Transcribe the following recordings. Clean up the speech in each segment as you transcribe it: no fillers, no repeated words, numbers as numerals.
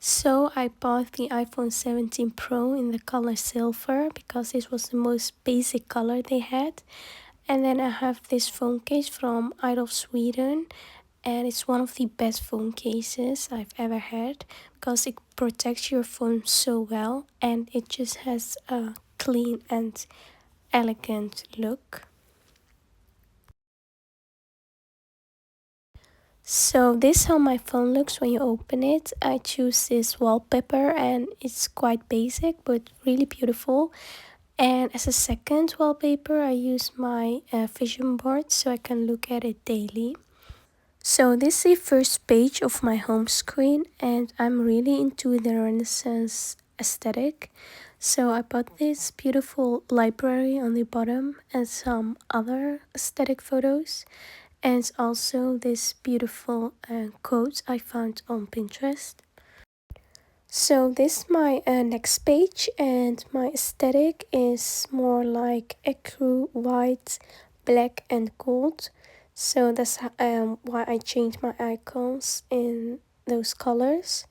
So I bought the iPhone 17 Pro in the color silver because this was the most basic color they had. And then I have this phone case from out of Sweden, and it's one of the best phone cases I've ever had because it protects your phone so well and it just has a clean and elegant look. So this is how my phone looks when you open it. I choose this wallpaper and it's quite basic but really beautiful. And as a second wallpaper, I use my vision board so I can look at it daily. So this is the first page of my home screen and I'm really into the Renaissance aesthetic. So I bought this beautiful library on the bottom and some other aesthetic photos. And also this beautiful quote I found on Pinterest. So this is my next page and my aesthetic is more like ecru, white, black and gold. So that's why I changed my icons in those colors.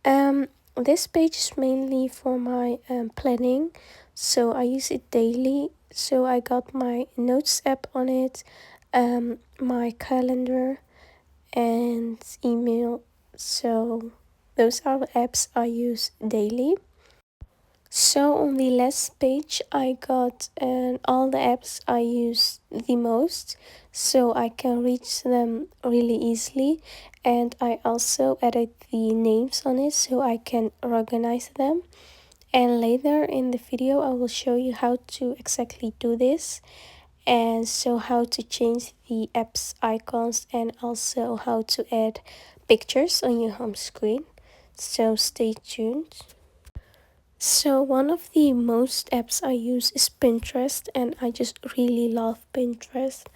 This page is mainly for my planning, so I use it daily. So I got my notes app on it, my calendar and email. So those are the apps I use daily. So on the last page I got all the apps I use the most so I can reach them really easily, and I also added the names on it so I can organize them. And later in the video I will show you how to exactly do this, and so how to change the apps icons and also how to add pictures on your home screen. So stay tuned. So one of the most apps I use is Pinterest, and I just really love Pinterest.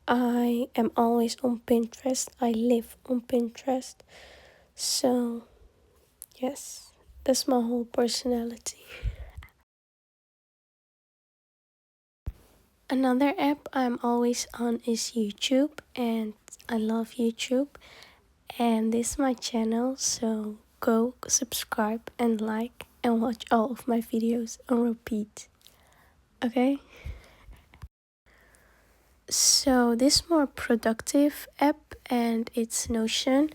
I am always on Pinterest. I live on Pinterest. So yes, that's my whole personality. Another app I'm always on is YouTube, and I love YouTube. And this is my channel, so go subscribe and like and watch all of my videos on repeat. Okay? So this more productive app and it's Notion,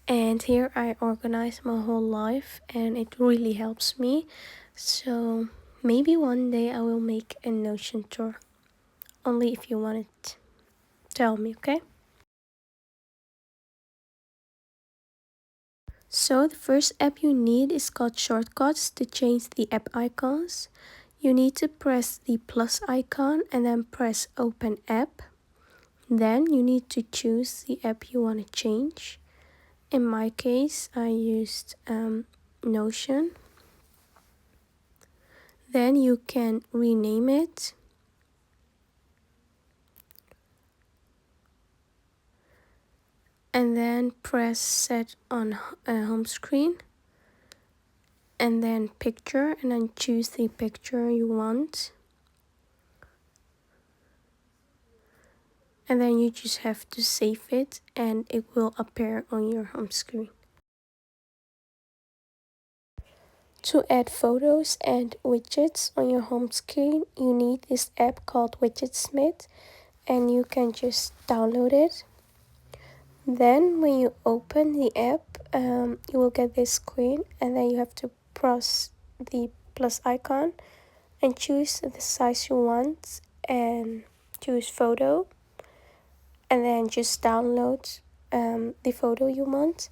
and here I organize my whole life and it really helps me. So maybe one day I will make a Notion tour. Only if you want it, tell me, okay? So the first app you need is called Shortcuts to change the app icons. You need to press the plus icon and then press Open App. Then you need to choose the app you want to change. In my case, I used Notion. Then you can rename it. And then press set on home screen. And then picture, and then choose the picture you want. And then you just have to save it and it will appear on your home screen. To add photos and widgets on your home screen, you need this app called Widgetsmith, and you can just download it. Then when you open the app, you will get this screen, and then you have to press the plus icon and choose the size you want and choose photo, and then just download the photo you want,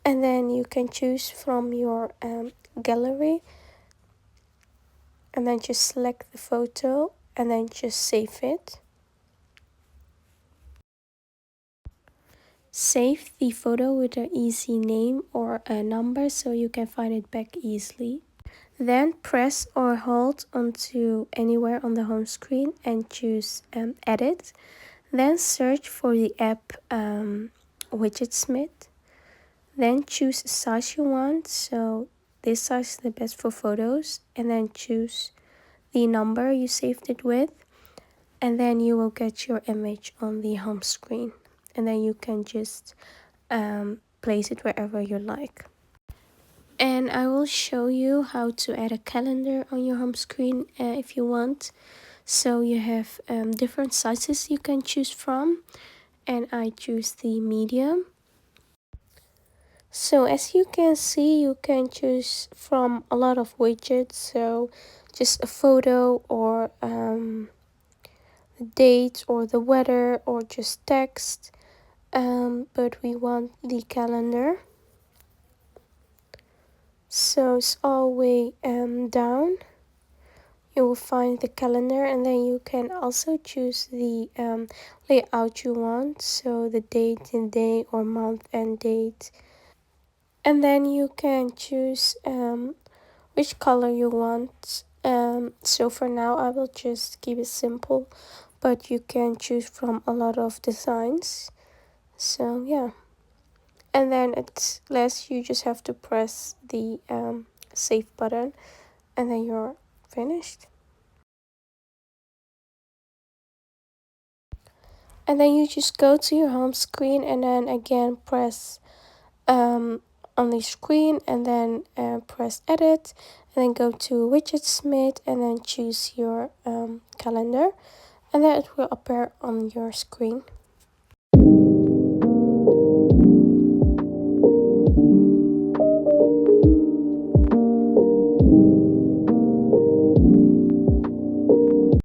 and then you can choose from your gallery, and then just select the photo and then just save it. Save the photo with an easy name or a number so you can find it back easily. Then press or hold onto anywhere on the home screen and choose edit. Then search for the app widgetsmith. Then choose the size you want, so this size is the best for photos, and then choose the number you saved it with, and then you will get your image on the home screen, and then you can just place it wherever you like. And I will show you how to add a calendar on your home screen if you want. So you have different sizes you can choose from, and I choose the medium. So as you can see, you can choose from a lot of widgets, so just a photo or the date or the weather or just text, but we want the calendar. So it's all the way down. You will find the calendar, and then you can also choose the layout you want, so the date and day or month and date. And then you can choose which color you want. So for now I will just keep it simple, but you can choose from a lot of designs. So yeah, and then at last you just have to press the save button, and then you're finished. And then you just go to your home screen and then again press on the screen, and then press edit, and then go to widgetsmith and then choose your calendar, and then it will appear on your screen.